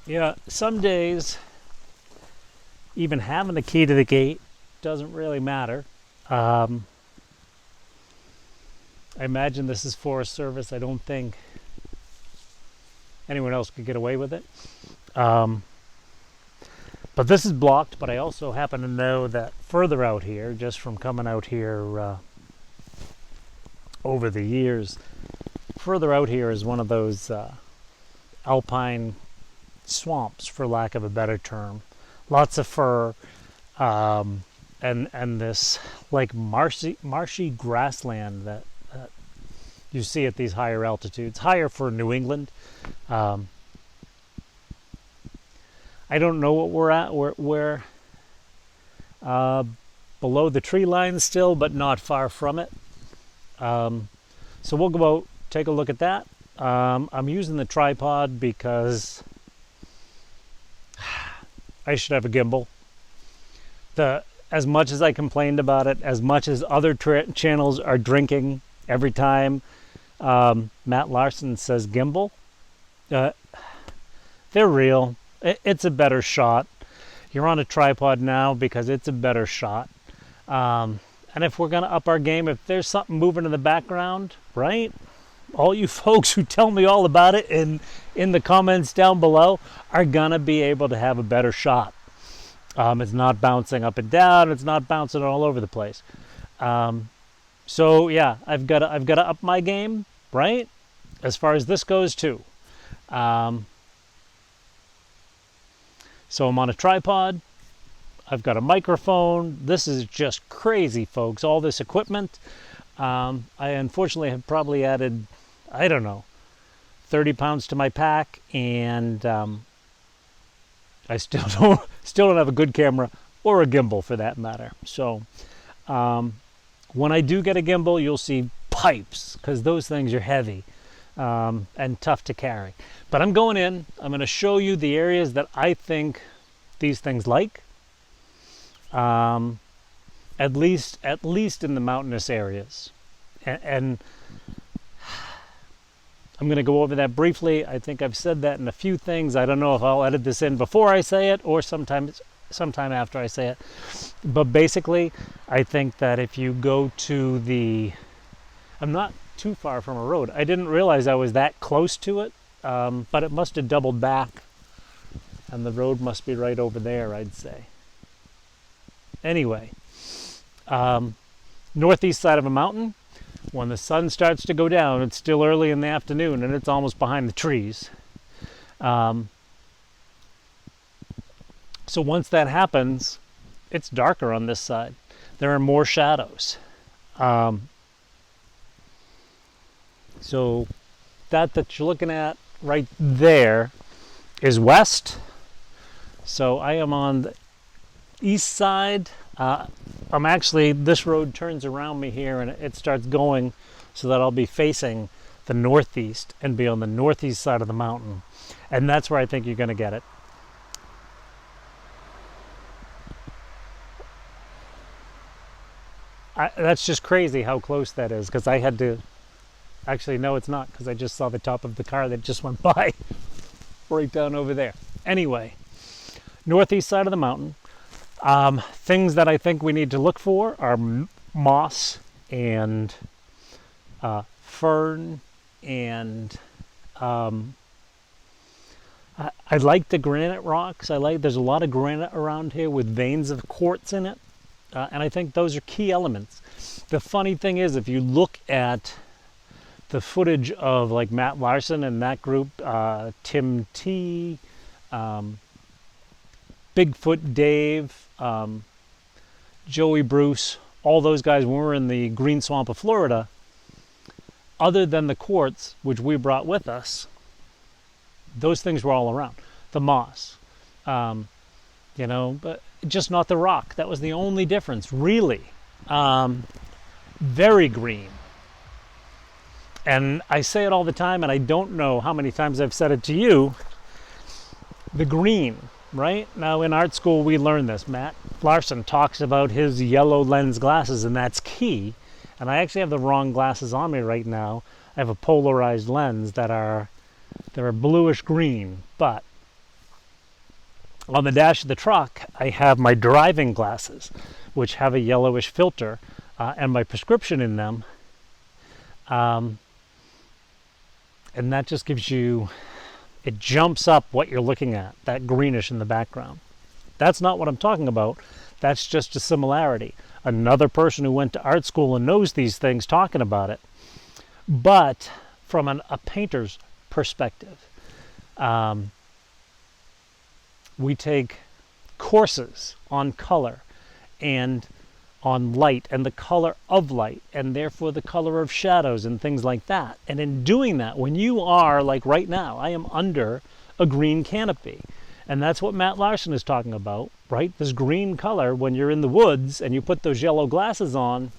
Yeah, some days even having the key to the gate doesn't really matter. Um, I imagine this is Forest Service. I don't think anyone else could get away with it. Um, but this is blocked, but I also happen to know that further out here, just from coming out here over the years, further out here is one of those alpine swamps, for lack of a better term. Lots of fir, and this like marshy grassland that you see at these higher altitudes, higher for New England. Um, I don't know what we're at. We're below the tree line still, but not far from it. So we'll go out, take a look at that. I'm using the tripod because I should have a gimbal. As much as I complained about it, as much as other channels are drinking every time Matt Larson says gimbal, they're real. It's a better shot. You're on a tripod now because it's a better shot. And if we're going to up our game, if there's something moving in the background, right? All you folks who tell me all about it in the comments down below are going to be able to have a better shot. It's not bouncing up and down. It's not bouncing all over the place. So yeah, I've got to up my game, right? As far as this goes too. So I'm on a tripod. I've got a microphone. This is just crazy, folks. All this equipment. I unfortunately have probably added, I don't know, 30 pounds to my pack, and I still don't have a good camera or a gimbal for that matter. So when I do get a gimbal, you'll see pipes, because those things are heavy and tough to carry. But I'm going in. I'm going to show you the areas that I think these things like. At least in the mountainous areas, and I'm going to go over that briefly. I think I've said that in a few things. I don't know if I'll edit this in before I say it or sometime after I say it. But basically, I think that if you go to I'm not too far from a road. I didn't realize I was that close to it, but it must have doubled back, and the road must be right over there, I'd say. Anyway, northeast side of a mountain. When the sun starts to go down, it's still early in the afternoon and it's almost behind the trees. So once that happens, it's darker on this side. There are more shadows. So that you're looking at right there is west. So I am on the east side. I'm actually, this road turns around me here and it starts going so that I'll be facing the northeast and be on the northeast side of the mountain. And that's where I think you're going to get it. That's just crazy how close that is, because I had to, actually no it's not, because I just saw the top of the car that just went by right down over there. Anyway, northeast side of the mountain. Things that I think we need to look for are moss and fern, and I like the granite rocks. There's a lot of granite around here with veins of quartz in it, and I think those are key elements. The funny thing is, if you look at the footage of like Matt Larson and that group, Tim T, Bigfoot Dave, Joey Bruce, all those guys, when we were in the green swamp of Florida, other than the quartz, which we brought with us, those things were all around. The moss, but just not the rock. That was the only difference, really. Very green. And I say it all the time, and I don't know how many times I've said it to you, the green. Right? Now in art school we learn this. Matt Larson talks about his yellow lens glasses, and that's key. And I actually have the wrong glasses on me right now. I have a polarized lens they're bluish green, but On the dash of the truck, I have my driving glasses, which have a yellowish filter, and my prescription in them. And that just gives you, it jumps up what you're looking at, that greenish in the background. That's not what I'm talking about. That's just a similarity. Another person who went to art school and knows these things talking about it. But from a painter's perspective, we take courses on color and on light and the color of light, and therefore the color of shadows and things like that. And in doing that, when you are, like right now, I am under a green canopy. And that's what Matt Larson is talking about, right? This green color, when you're in the woods and you put those yellow glasses on,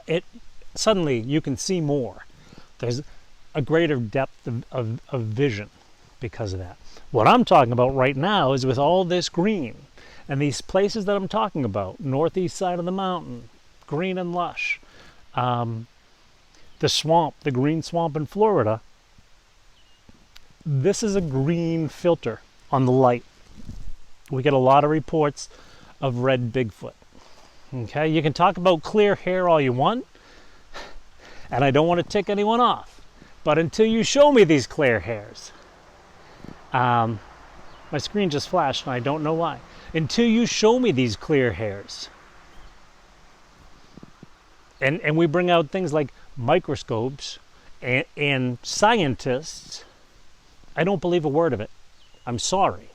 it suddenly you can see more. There's a greater depth of vision because of that. What I'm talking about right now is with all this green and these places that I'm talking about, northeast side of the mountain, green and lush, the swamp, the green swamp in Florida, this is a green filter on the light. We get a lot of reports of red Bigfoot. Okay, you can talk about clear hair all you want, and I don't want to tick anyone off, but until you show me these clear hairs, my screen just flashed and I don't know why. Until you show me these clear hairs, and we bring out things like microscopes and scientists, I don't believe a word of it. I'm sorry.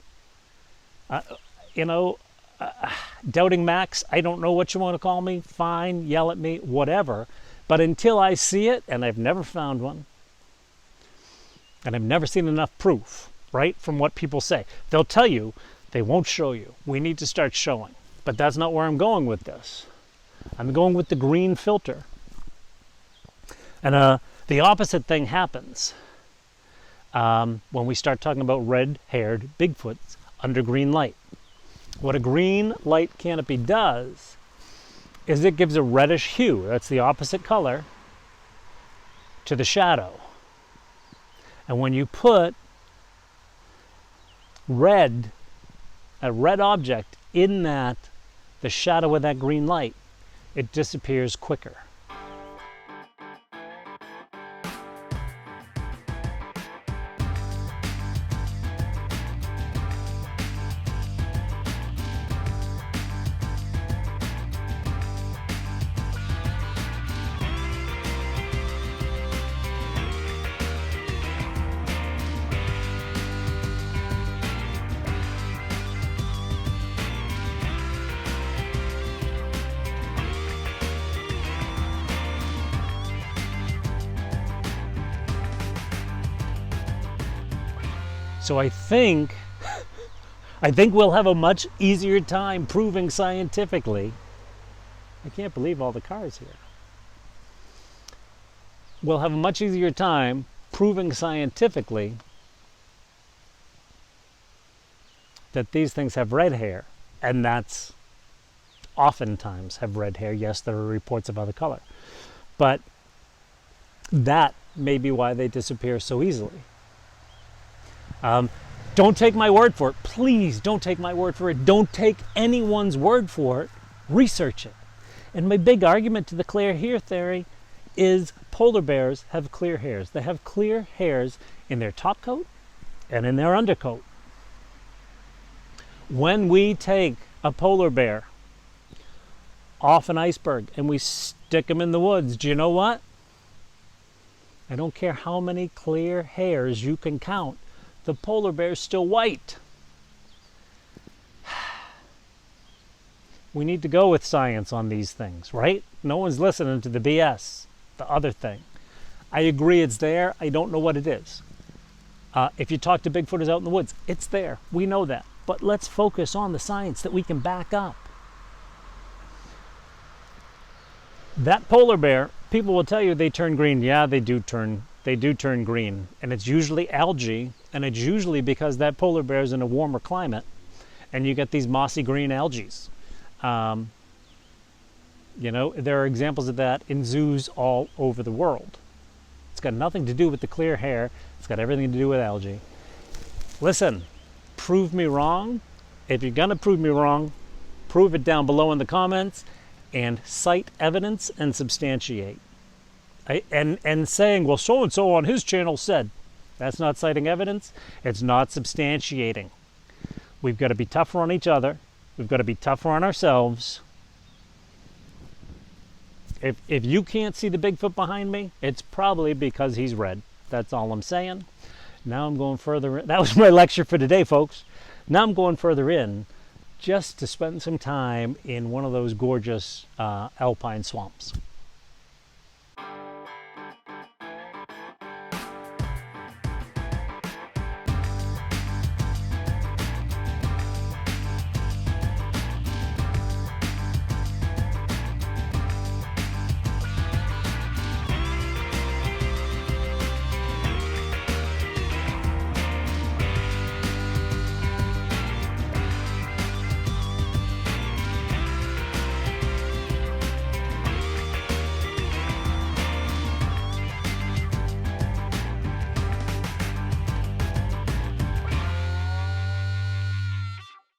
Doubting Max, I don't know what you want to call me. Fine, yell at me, whatever. But until I see it, and I've never found one, and I've never seen enough proof, right, from what people say. They'll tell you, they won't show you. We need to start showing. But that's not where I'm going with this. I'm going with the green filter. And the opposite thing happens when we start talking about red-haired Bigfoots under green light. What a green light canopy does is it gives a reddish hue, that's the opposite color, to the shadow. And when you put a red object in the shadow of that green light, it disappears quicker. So I think we'll have a much easier time proving scientifically. I can't believe all the cars here. We'll have a much easier time proving scientifically that these things have red hair, and that's oftentimes have red hair. Yes, there are reports of other color, but that may be why they disappear so easily. Don't take my word for it. Please don't take my word for it. Don't take anyone's word for it. Research it. And my big argument to the clear hair theory is polar bears have clear hairs. They have clear hairs in their top coat and in their undercoat. When we take a polar bear off an iceberg and we stick him in the woods, do you know what? I don't care how many clear hairs you can count. The polar bear is still white. We need to go with science on these things, right? No one's listening to the BS, the other thing. I agree it's there. I don't know what it is. If you talk to Bigfooters out in the woods, it's there. We know that. But let's focus on the science that we can back up. That polar bear, people will tell you they turn green. Yeah, they do turn green. And it's usually algae. And it's usually because that polar bear is in a warmer climate and you get these mossy green algae. There are examples of that in zoos all over the world. It's got nothing to do with the clear hair. It's got everything to do with algae. Listen, prove me wrong. If you're going to prove me wrong, prove it down below in the comments and cite evidence and substantiate. And saying, well, so-and-so on his channel said, that's not citing evidence. It's not substantiating. We've got to be tougher on each other. We've got to be tougher on ourselves. If you can't see the Bigfoot behind me, it's probably because he's red. That's all I'm saying. Now I'm going further in. That was my lecture for today, folks. Now I'm going further in just to spend some time in one of those gorgeous alpine swamps.